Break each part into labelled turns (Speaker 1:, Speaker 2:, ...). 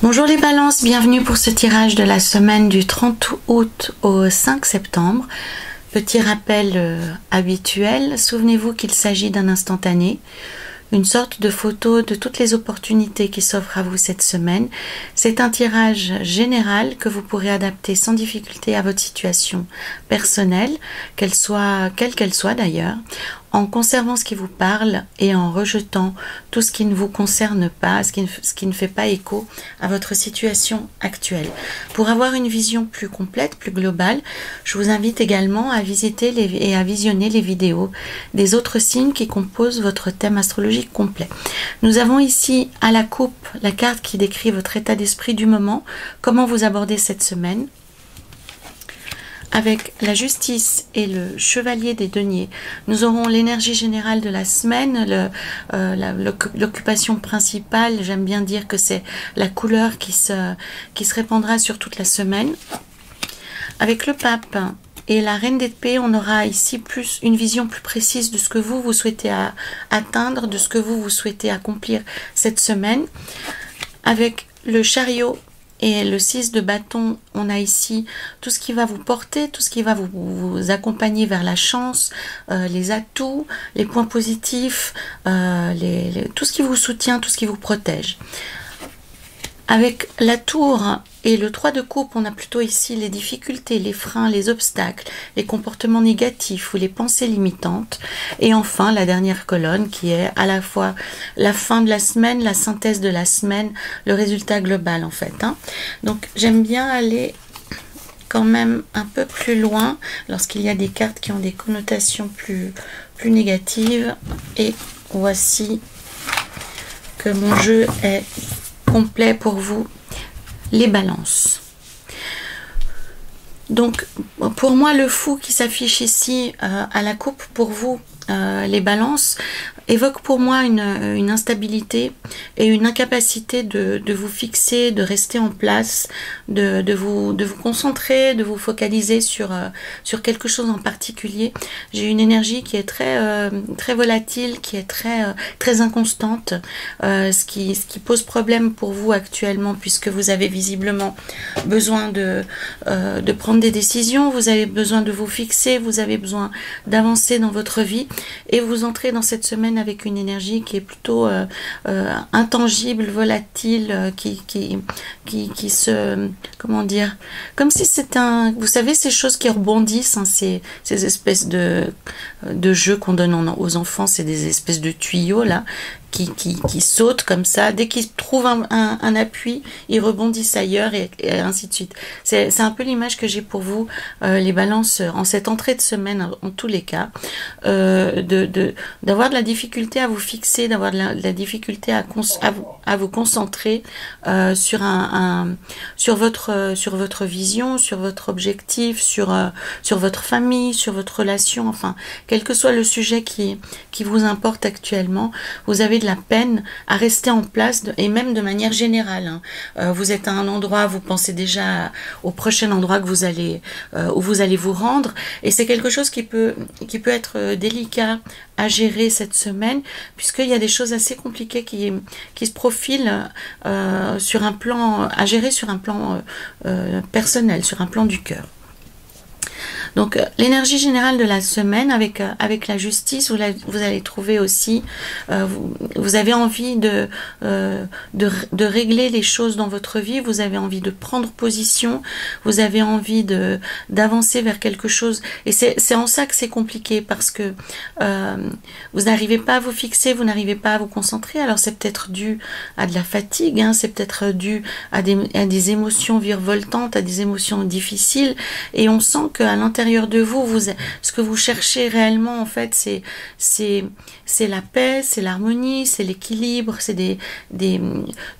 Speaker 1: Bonjour les balances, bienvenue pour ce tirage de la semaine du 30 août au 5 septembre. Petit rappel habituel, souvenez-vous qu'il s'agit d'un instantané, une sorte de photo de toutes les opportunités qui s'offrent à vous cette semaine. C'est un tirage général que vous pourrez adapter sans difficulté à votre situation personnelle, quelle qu'elle soit d'ailleurs, en conservant ce qui vous parle et en rejetant tout ce qui ne vous concerne pas, ce qui ne fait pas écho à votre situation actuelle. Pour avoir une vision plus complète, plus globale, je vous invite également à visiter et à visionner les vidéos des autres signes qui composent votre thème astrologique complet. Nous avons ici à la coupe la carte qui décrit votre état d'esprit du moment, comment vous abordez cette semaine. Avec la justice et le chevalier des deniers, nous aurons l'énergie générale de la semaine, l'occupation principale. J'aime bien dire que c'est la couleur qui se répandra sur toute la semaine. Avec le pape et la reine d'épée, on aura ici une vision plus précise de ce que vous souhaitez atteindre, de ce que vous souhaitez accomplir cette semaine. Avec le chariot et le 6 de bâton, on a ici tout ce qui va vous porter, tout ce qui va vous accompagner vers la chance, les atouts, les points positifs, tout ce qui vous soutient, tout ce qui vous protège. Avec la tour et le 3 de coupe, on a plutôt ici les difficultés, les freins, les obstacles, les comportements négatifs ou les pensées limitantes. Et enfin, la dernière colonne qui est à la fois la fin de la semaine, la synthèse de la semaine, le résultat global en fait. Donc j'aime bien aller quand même un peu plus loin lorsqu'il y a des cartes qui ont des connotations plus négatives. Et voici que mon jeu est complet pour vous, les balances. Donc pour moi, le fou qui s'affiche ici à la coupe, pour vous les balances, évoque pour moi une instabilité et une incapacité de vous fixer, de rester en place, de vous concentrer, de vous focaliser sur quelque chose en particulier. J'ai une énergie qui est très volatile, qui est très inconstante, ce qui pose problème pour vous actuellement, puisque vous avez visiblement besoin de prendre des décisions, vous avez besoin de vous fixer, vous avez besoin d'avancer dans votre vie, et vous entrez dans cette semaine avec une énergie qui est plutôt intangible, volatile, qui se, comment dire, comme si c'était vous savez, ces choses qui rebondissent, ces espèces de jeux qu'on donne aux enfants, c'est des espèces de tuyaux là, qui sautent comme ça, dès qu'ils trouvent un appui, ils rebondissent ailleurs et ainsi de suite. C'est un peu l'image que j'ai pour vous, les balances, en cette entrée de semaine, en tous les cas, d'avoir de la difficulté à vous fixer, d'avoir de la difficulté à vous concentrer sur votre vision, sur votre objectif, sur votre famille, sur votre relation, enfin, quel que soit le sujet qui vous importe actuellement, vous avez de la peine à rester en place, et même de manière générale. Vous êtes à un endroit, vous pensez déjà au prochain endroit que où vous allez vous rendre, et c'est quelque chose qui peut être délicat à gérer cette semaine, puisqu'il y a des choses assez compliquées qui se profilent sur un plan, à gérer sur un plan personnel, sur un plan du cœur. Donc l'énergie générale de la semaine avec la justice, vous allez trouver aussi, vous avez envie de régler les choses dans votre vie, vous avez envie de prendre position, vous avez envie d'avancer vers quelque chose, et c'est en ça que c'est compliqué, parce que vous n'arrivez pas à vous fixer, vous n'arrivez pas à vous concentrer. Alors c'est peut-être dû à de la fatigue, c'est peut-être dû à des émotions virevoltantes, à des émotions difficiles, et on sent qu'à l'intérieur de vous, ce que vous cherchez réellement en fait, c'est la paix, c'est l'harmonie, c'est l'équilibre, c'est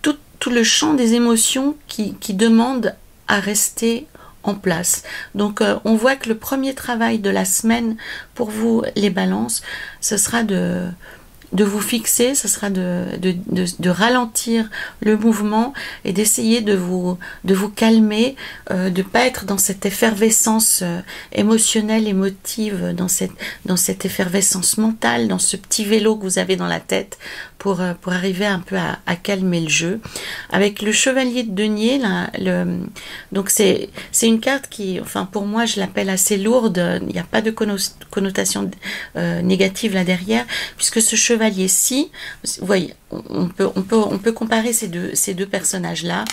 Speaker 1: tout le champ des émotions qui demandent à rester en place. Donc on voit que le premier travail de la semaine pour vous les balances, ce sera de vous fixer, ce sera de ralentir le mouvement et d'essayer de vous calmer, de pas être dans cette effervescence émotionnelle, émotive, dans cette effervescence mentale, dans ce petit vélo que vous avez dans la tête, pour arriver un peu à calmer le jeu. Avec le chevalier de denier, là, donc c'est une carte qui, enfin pour moi, je l'appelle assez lourde. Il n'y a pas de connotation négative là derrière, puisque ce chevalier-ci, vous voyez, on peut comparer ces deux personnages-là.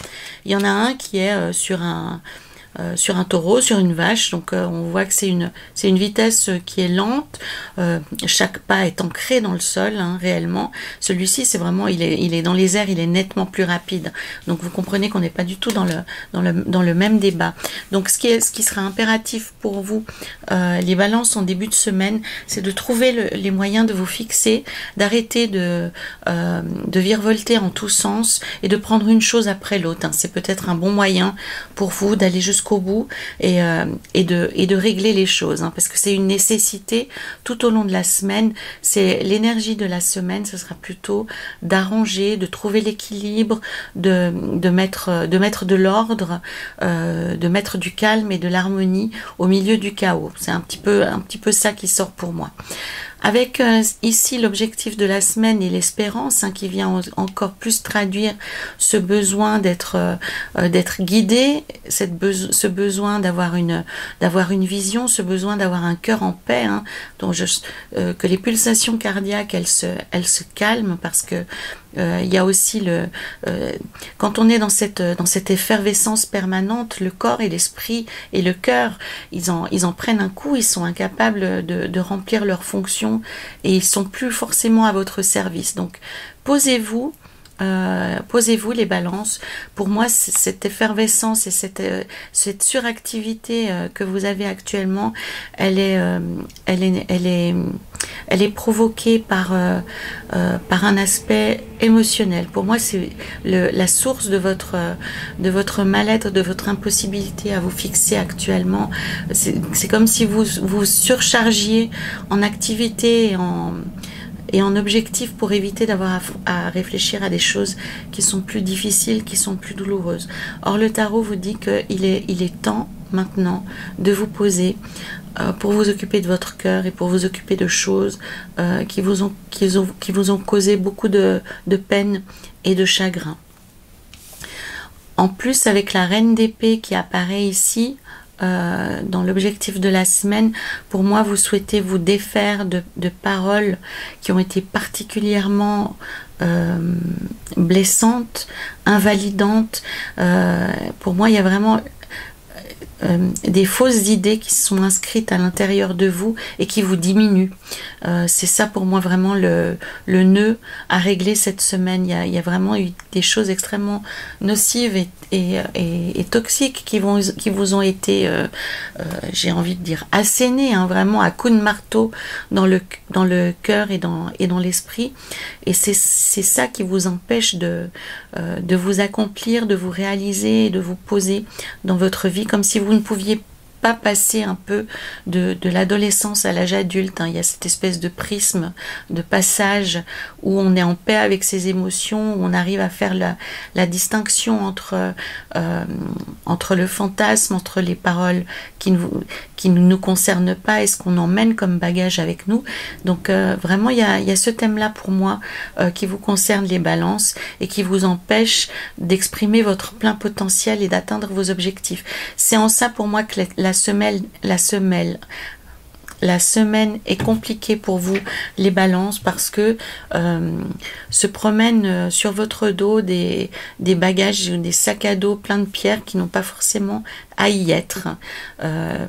Speaker 1: Il y en a un qui est sur un taureau, sur une vache, donc on voit que c'est une vitesse qui est lente, chaque pas est ancré dans le sol, hein, réellement. Celui-ci, c'est vraiment, il est dans les airs, il est nettement plus rapide, donc vous comprenez qu'on n'est pas du tout dans le même débat. Donc ce qui sera impératif pour vous, les balances en début de semaine, c'est de trouver les moyens de vous fixer, d'arrêter de virevolter en tous sens et de prendre une chose après l'autre, hein. C'est peut-être un bon moyen pour vous d'aller jusqu'au bout et de régler les choses, hein, parce que c'est une nécessité tout au long de la semaine. C'est l'énergie de la semaine, ce sera plutôt d'arranger, de trouver l'équilibre, de mettre de l'ordre, de mettre du calme et de l'harmonie au milieu du chaos. C'est un petit peu ça qui sort pour moi. Avec ici l'objectif de la semaine et l'espérance, hein, qui vient encore plus traduire ce besoin d'être guidé, ce besoin d'avoir une vision, ce besoin d'avoir un cœur en paix, hein, que les pulsations cardiaques elles se calment, parce que il y a aussi quand on est dans cette effervescence permanente, le corps et l'esprit et le cœur, ils en prennent un coup, ils sont incapables de remplir leurs fonctions et ils sont plus forcément à votre service. Donc posez-vous les balances. Pour moi, cette effervescence et cette suractivité que vous avez actuellement, elle est provoquée par un aspect émotionnel. Pour moi, c'est la source de votre mal-être, de votre impossibilité à vous fixer actuellement. C'est comme si vous surchargiez en activité et en objectif pour éviter d'avoir à réfléchir à des choses qui sont plus difficiles, qui sont plus douloureuses. Or, le tarot vous dit qu'il est temps maintenant de vous poser pour vous occuper de votre cœur et pour vous occuper de choses qui vous ont causé beaucoup de peine et de chagrin. En plus, avec la reine d'épée qui apparaît ici, dans l'objectif de la semaine, pour moi, vous souhaitez vous défaire de paroles qui ont été particulièrement blessantes, invalidantes. Pour moi, il y a vraiment des fausses idées qui sont inscrites à l'intérieur de vous et qui vous diminuent. C'est ça pour moi vraiment le nœud à régler cette semaine. Il y a vraiment eu des choses extrêmement nocives et toxiques qui vous ont été, j'ai envie de dire, assénées, hein, vraiment à coups de marteau dans le cœur et dans l'esprit. Et c'est ça qui vous empêche de vous accomplir, de vous réaliser et de vous poser dans votre vie, comme si vous ne pouviez pas passer un peu de l'adolescence à l'âge adulte, hein. Il y a cette espèce de prisme, de passage où on est en paix avec ses émotions, où on arrive à faire la distinction entre le fantasme, entre les paroles qui ne nous concernent pas et ce qu'on emmène comme bagage avec nous. Donc vraiment il y a ce thème-là pour moi qui vous concerne, les balances, et qui vous empêche d'exprimer votre plein potentiel et d'atteindre vos objectifs. C'est en ça pour moi que la semaine est compliquée pour vous, les balances, parce que se promènent sur votre dos des bagages, des sacs à dos pleins de pierres qui n'ont pas forcément à y être,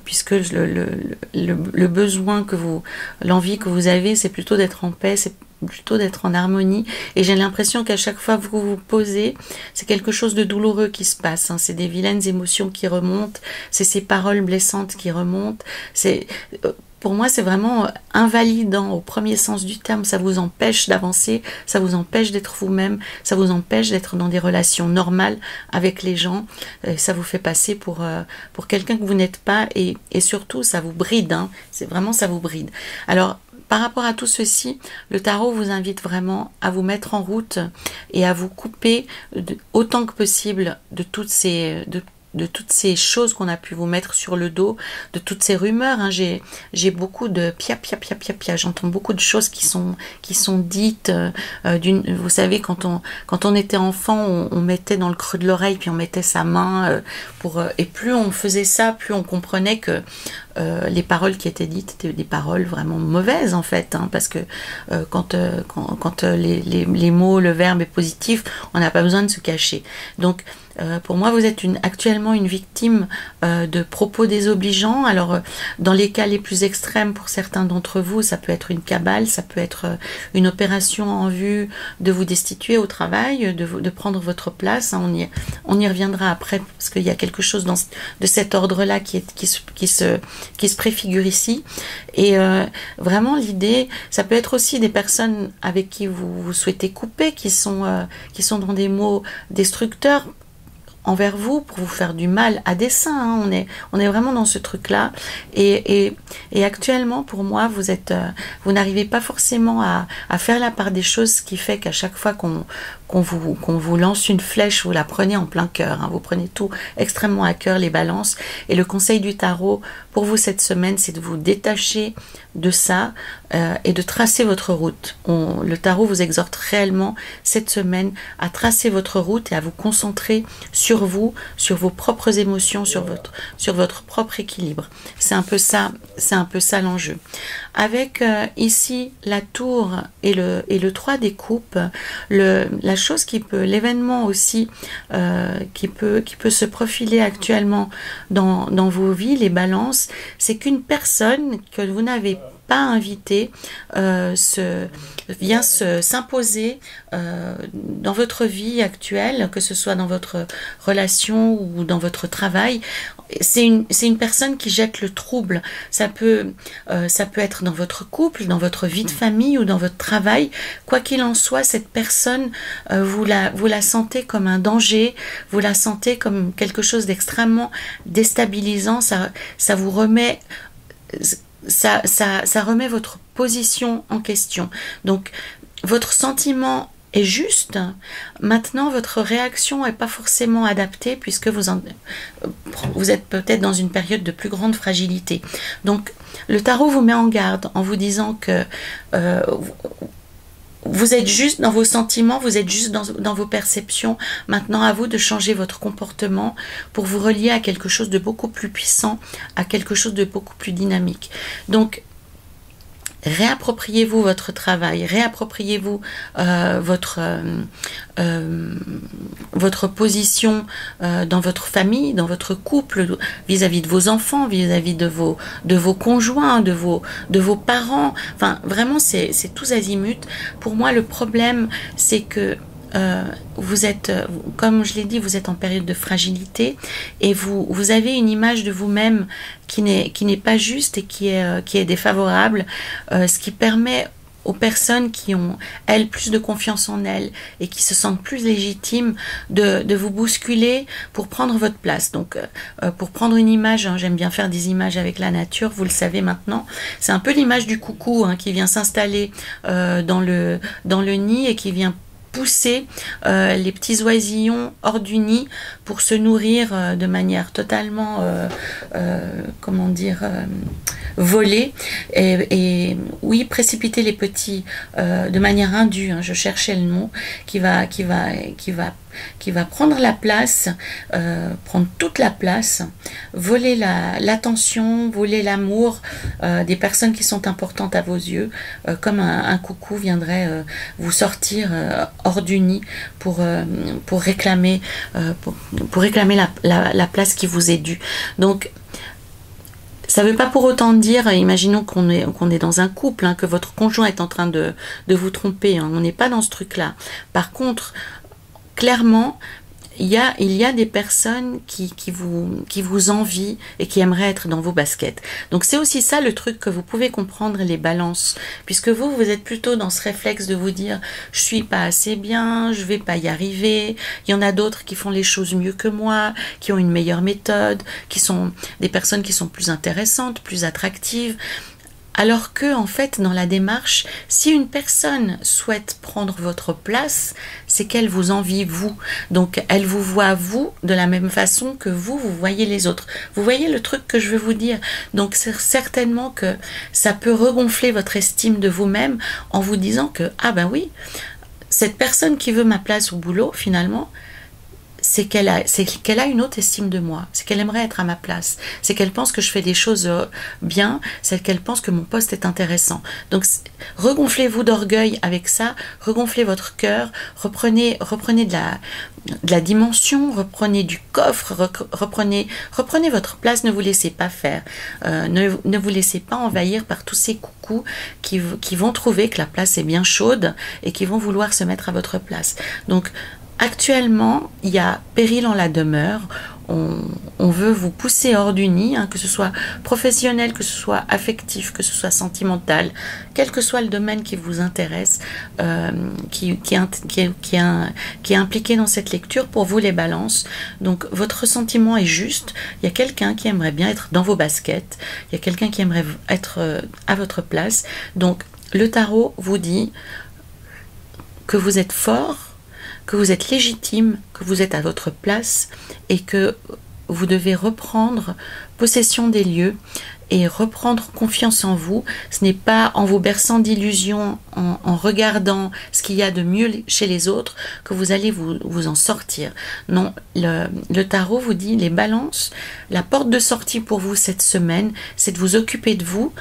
Speaker 1: puisque le besoin l'envie que vous avez, c'est plutôt d'être en paix, c'est plutôt d'être en harmonie, et j'ai l'impression qu'à chaque fois que vous vous posez, c'est quelque chose de douloureux qui se passe, hein. C'est des vilaines émotions qui remontent, c'est ces paroles blessantes qui remontent, pour moi, c'est vraiment invalidant au premier sens du terme. Ça vous empêche d'avancer, ça vous empêche d'être vous-même, ça vous empêche d'être dans des relations normales avec les gens. Ça vous fait passer pour quelqu'un que vous n'êtes pas, et surtout, ça vous bride, hein. C'est vraiment, ça vous bride. Alors, par rapport à tout ceci, le tarot vous invite vraiment à vous mettre en route et à vous couper autant que possible de de toutes ces choses qu'on a pu vous mettre sur le dos, de toutes ces rumeurs. Hein. J'ai beaucoup de pia pia pia pia pia. J'entends beaucoup de choses qui sont dites. Vous savez, quand on était enfant, on mettait dans le creux de l'oreille, puis on mettait sa main et plus on faisait ça, plus on comprenait que les paroles qui étaient dites étaient des paroles vraiment mauvaises en fait, hein, parce que quand les mots, le verbe est positif, on n'a pas besoin de se cacher. Donc pour moi, vous êtes actuellement une victime de propos désobligeants. Alors, dans les cas les plus extrêmes, pour certains d'entre vous, ça peut être une cabale, ça peut être une opération en vue de vous destituer au travail, de prendre votre place. Hein, on y reviendra après, parce qu'il y a quelque chose de cet ordre-là qui se préfigure ici. Et vraiment, l'idée, ça peut être aussi des personnes avec qui vous souhaitez couper, qui sont dans des mots destructeurs envers vous, pour vous faire du mal à dessein. Hein. On est vraiment dans ce truc-là. Et actuellement, pour moi, vous n'arrivez pas forcément à faire la part des choses, ce qui fait qu'à chaque fois qu'on vous lance une flèche, vous la prenez en plein cœur. Hein. Vous prenez tout extrêmement à cœur, les balances. Et le conseil du tarot pour vous cette semaine, c'est de vous détacher de ça et de tracer votre route. Le tarot vous exhorte réellement cette semaine à tracer votre route et à vous concentrer sur vous, sur vos propres émotions, sur votre propre équilibre. C'est un peu ça l'enjeu. Avec ici la tour et le 3 des coupes, la chose l'événement aussi qui peut se profiler actuellement dans vos vies, les balances, c'est qu'une personne que vous n'avez pas invité vient s'imposer dans votre vie actuelle, que ce soit dans votre relation ou dans votre travail. C'est une personne qui jette le trouble. Ça peut être dans votre couple, dans votre vie de famille ou dans votre travail. Quoi qu'il en soit, cette personne, vous la sentez comme un danger, vous la sentez comme quelque chose d'extrêmement déstabilisant. Ça vous remet... Ça remet votre position en question. Donc, votre sentiment est juste. Maintenant, votre réaction n'est pas forcément adaptée puisque vous êtes peut-être dans une période de plus grande fragilité. Donc, le tarot vous met en garde en vous disant que vous êtes juste dans vos sentiments, vous êtes juste dans vos perceptions. Maintenant, à vous de changer votre comportement pour vous relier à quelque chose de beaucoup plus puissant, à quelque chose de beaucoup plus dynamique. Donc, réappropriez-vous votre travail, réappropriez-vous votre position dans votre famille, dans votre couple, vis-à-vis de vos enfants, vis-à-vis de vos conjoints, de vos parents. Enfin, vraiment, c'est tous azimuts. Pour moi, le problème, c'est que vous êtes, comme je l'ai dit, vous êtes en période de fragilité et vous avez une image de vous-même qui n'est pas juste et qui est défavorable, ce qui permet aux personnes qui ont, elles, plus de confiance en elles et qui se sentent plus légitimes de vous bousculer pour prendre votre place. Donc, pour prendre une image, hein, j'aime bien faire des images avec la nature, vous le savez maintenant, c'est un peu l'image du coucou hein, qui vient s'installer dans le nid et qui vient pousser les petits oisillons hors du nid pour se nourrir de manière totalement volée et oui, précipiter les petits de manière indue, hein, je cherchais le mot, qui va prendre la place, prendre toute la place, voler l'attention, voler l'amour des personnes qui sont importantes à vos yeux, comme un coucou viendrait vous sortir hors du nid pour réclamer la place qui vous est due. Donc, ça ne veut pas pour autant dire, imaginons qu'on est dans un couple, hein, que votre conjoint est en train de vous tromper, hein, on n'est pas dans ce truc-là. Par contre, clairement, il y a des personnes qui vous envient et qui aimeraient être dans vos baskets. Donc c'est aussi ça le truc que vous pouvez comprendre, les balances, puisque vous êtes plutôt dans ce réflexe de vous dire je suis pas assez bien, je vais pas y arriver. Il y en a d'autres qui font les choses mieux que moi, qui ont une meilleure méthode, qui sont des personnes qui sont plus intéressantes, plus attractives. Alors que, en fait, dans la démarche, si une personne souhaite prendre votre place, c'est qu'elle vous envie, vous. Donc, elle vous voit, vous, de la même façon que vous voyez les autres. Vous voyez le truc que je veux vous dire? Donc, c'est certainement que ça peut regonfler votre estime de vous-même en vous disant que, ah ben oui, cette personne qui veut ma place au boulot, finalement, c'est qu'elle a une haute estime de moi, c'est qu'elle aimerait être à ma place, c'est qu'elle pense que je fais des choses bien, c'est qu'elle pense que mon poste est intéressant. Donc regonflez-vous d'orgueil avec ça, regonflez votre cœur, reprenez de la dimension, reprenez du coffre, reprenez votre place, ne vous laissez pas faire, ne vous laissez pas envahir par tous ces coucous qui vont trouver que la place est bien chaude et qui vont vouloir se mettre à votre place. Donc actuellement, il y a péril en la demeure. On veut vous pousser hors du nid, que ce soit professionnel, que ce soit affectif, que ce soit sentimental, quel que soit le domaine qui vous intéresse, qui est impliqué dans cette lecture pour vous les balances. Donc votre sentiment est juste. Il y a quelqu'un qui aimerait bien être dans vos baskets, il y a quelqu'un qui aimerait être à votre place. Donc le tarot vous dit que vous êtes fort, que vous êtes légitime, que vous êtes à votre place et que vous devez reprendre possession des lieux et reprendre confiance en vous. Ce n'est pas en vous berçant d'illusions, en regardant ce qu'il y a de mieux chez les autres, que vous allez vous en sortir. Non, le tarot vous dit, les balances, la porte de sortie pour vous cette semaine, c'est de vous occuper de vous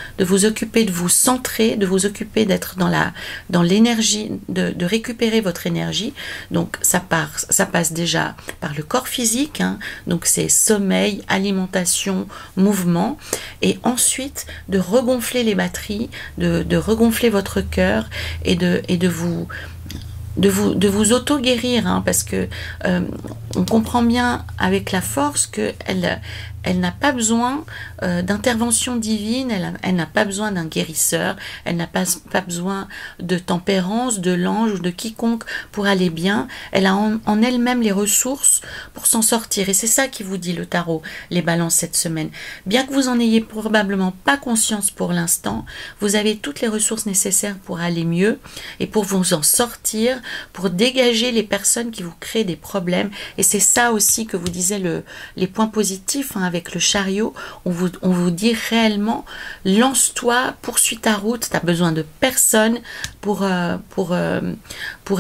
Speaker 1: centrer, de vous occuper d'être dans l'énergie, de récupérer votre énergie. Donc ça passe déjà par le corps physique, donc c'est sommeil, alimentation, mouvement, et ensuite de regonfler les batteries, de regonfler votre cœur et de vous auto-guérir, parce que on comprend bien avec la force qu'elle n'a pas besoin d'intervention divine, elle n'a pas besoin d'un guérisseur, elle n'a pas besoin de tempérance, de l'ange ou de quiconque pour aller bien. Elle a en elle-même les ressources pour s'en sortir. Et c'est ça qui vous dit le tarot, les balances cette semaine. Bien que vous en ayez probablement pas conscience pour l'instant, vous avez toutes les ressources nécessaires pour aller mieux et pour vous en sortir, pour dégager les personnes qui vous créent des problèmes. Et c'est ça aussi que vous disiez les points positifs, avec le chariot. On vous dit réellement, lance-toi, poursuis ta route, tu as besoin de personne pour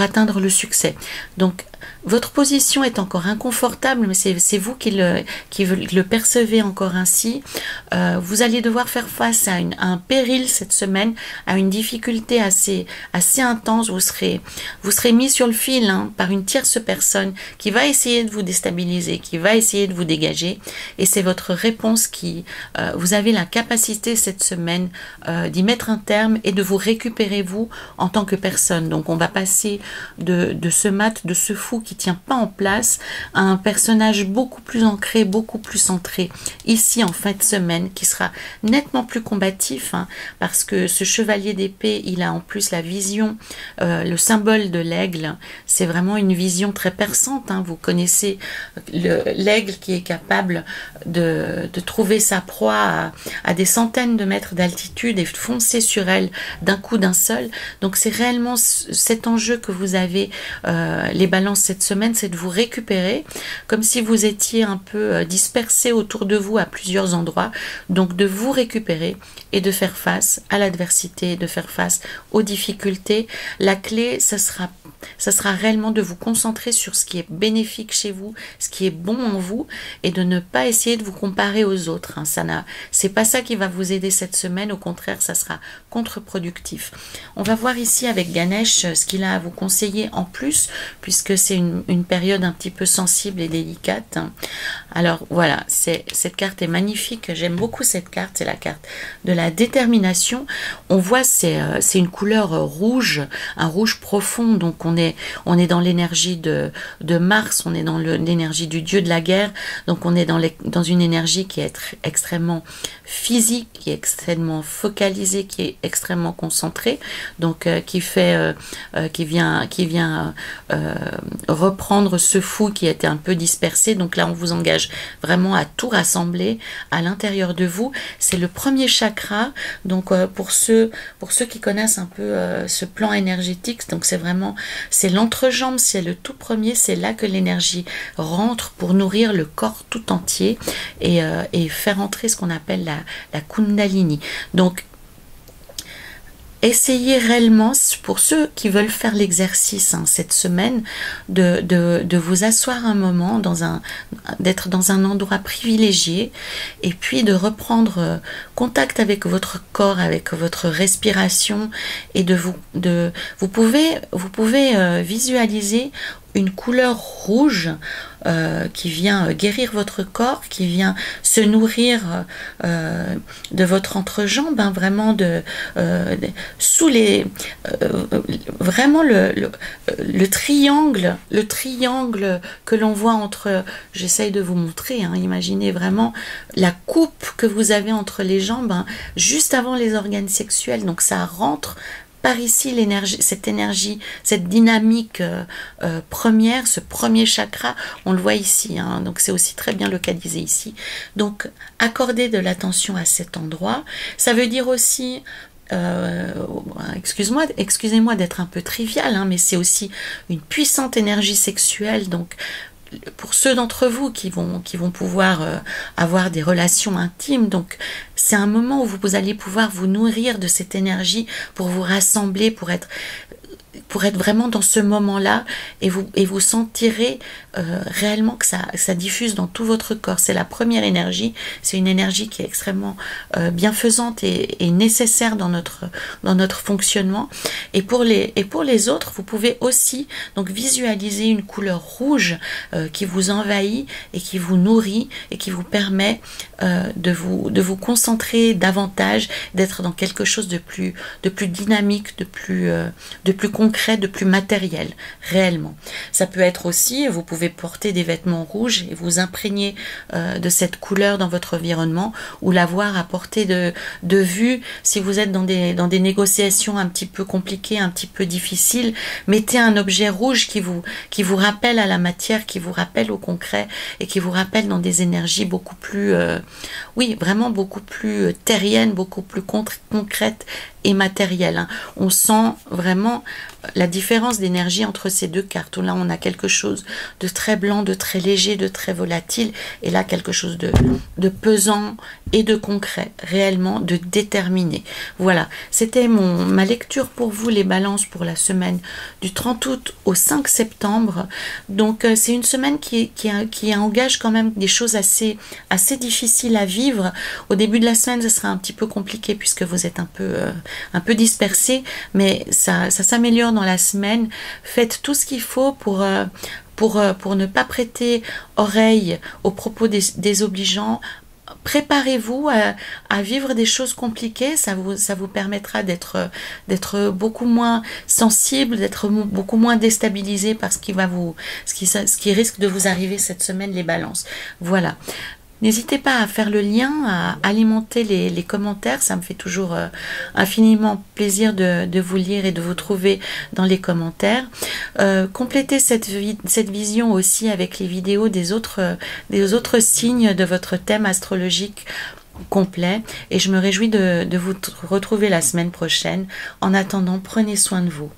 Speaker 1: atteindre le succès. Donc votre position est encore inconfortable, mais c'est vous qui le percevez encore ainsi. Vous allez devoir faire face à un péril cette semaine, à une difficulté assez intense. Vous serez mis sur le fil par une tierce personne qui va essayer de vous déstabiliser, qui va essayer de vous dégager. Et c'est votre réponse vous avez la capacité cette semaine d'y mettre un terme et de vous récupérer vous en tant que personne. Donc on va passer de ce mat, de ce fou qui tient pas en place à un personnage beaucoup plus ancré, beaucoup plus centré ici en fin de semaine, qui sera nettement plus combatif, parce que ce chevalier d'épée, il a en plus la vision, le symbole de l'aigle. C'est vraiment une vision très perçante, vous connaissez l'aigle qui est capable de trouver sa proie à des centaines de mètres d'altitude et foncer sur elle d'un coup d'un seul. Donc c'est réellement cet enjeu que vous avez, les balances cette semaine, c'est de vous récupérer, comme si vous étiez un peu dispersé autour de vous à plusieurs endroits. Donc de vous récupérer et de faire face à l'adversité, de faire face aux difficultés. La clé, ça sera réellement de vous concentrer sur ce qui est bénéfique chez vous, ce qui est bon en vous, et de ne pas essayer de vous comparer aux autres. C'est pas ça qui va vous aider cette semaine, au contraire, ça sera contre-productif. On va voir ici avec Ganesh ce qu'il a à vous conseiller en plus, puisque c'est une période un petit peu sensible et délicate. Alors voilà, cette carte est magnifique, j'aime beaucoup cette carte, c'est la carte de la détermination. On voit c'est une couleur rouge, un rouge profond, donc on est dans l'énergie de Mars, on est dans l'énergie du dieu de la guerre, donc on est dans une énergie qui est extrêmement physique, qui est extrêmement focalisée, qui est extrêmement concentrée, donc qui vient reprendre ce fou qui était un peu dispersé. Donc là, on vous engage vraiment à tout rassembler à l'intérieur de vous. C'est le premier chakra. Donc pour ceux qui connaissent un peu ce plan énergétique, donc c'est l'entrejambe, c'est le tout premier, c'est là que l'énergie rentre pour nourrir le corps tout entier et faire entrer ce qu'on appelle la Kundalini. Donc essayez réellement, pour ceux qui veulent faire l'exercice cette semaine, de vous asseoir un moment, d'être dans un endroit privilégié, et puis de reprendre contact avec votre corps, avec votre respiration, et vous pouvez visualiser une couleur rouge qui vient guérir votre corps, qui vient se nourrir de votre entrejambe, vraiment sous les vraiment le triangle que l'on voit entre, j'essaye de vous montrer, imaginez vraiment la coupe que vous avez entre les jambes, juste avant les organes sexuels, donc ça rentre par ici l'énergie, cette dynamique première, ce premier chakra, on le voit ici, donc c'est aussi très bien localisé ici. Donc accordez de l'attention à cet endroit. Ça veut dire aussi, excusez-moi d'être un peu trivial, mais c'est aussi une puissante énergie sexuelle. Donc pour ceux d'entre vous qui vont pouvoir avoir des relations intimes, donc c'est un moment où vous allez pouvoir vous nourrir de cette énergie pour vous rassembler, pour être vraiment dans ce moment-là, et vous sentirez réellement que ça diffuse dans tout votre corps. C'est la première énergie, c'est une énergie qui est extrêmement bienfaisante et nécessaire dans notre fonctionnement. Et pour les autres, vous pouvez aussi donc visualiser une couleur rouge qui vous envahit et qui vous nourrit et qui vous permet de vous concentrer davantage, d'être dans quelque chose de plus dynamique, de plus concret, de plus matériel, réellement. Ça peut être aussi, vous pouvez porter des vêtements rouges et vous imprégner de cette couleur dans votre environnement, ou l'avoir à portée de vue. Si vous êtes dans des négociations un petit peu compliquées, un petit peu difficiles, mettez un objet rouge qui vous rappelle à la matière, qui vous rappelle au concret, et qui vous rappelle dans des énergies beaucoup plus, vraiment beaucoup plus terriennes, beaucoup plus concrètes et matérielles. On sent vraiment la différence d'énergie entre ces deux cartes. Là, on a quelque chose de très blanc, de très léger, de très volatile, et là, quelque chose de pesant et de concret, réellement de déterminé. Voilà, c'était ma lecture pour vous, les balances, pour la semaine du 30 août au 5 septembre. Donc, c'est une semaine qui engage quand même des choses assez difficiles à vivre. Au début de la semaine, ce sera un petit peu compliqué puisque vous êtes un peu dispersé, mais ça s'améliore dans la semaine. Faites tout ce qu'il faut pour ne pas prêter oreille aux propos désobligeants. Préparez-vous à vivre des choses compliquées, ça vous permettra d'être beaucoup moins sensible, d'être beaucoup moins déstabilisé par ce qui risque de vous arriver cette semaine, les balances. Voilà. N'hésitez pas à faire le lien, à alimenter les commentaires, ça me fait toujours infiniment plaisir de vous lire et de vous trouver dans les commentaires. Complétez cette vision aussi avec les vidéos des autres signes de votre thème astrologique complet, et je me réjouis de vous retrouver la semaine prochaine. En attendant, prenez soin de vous.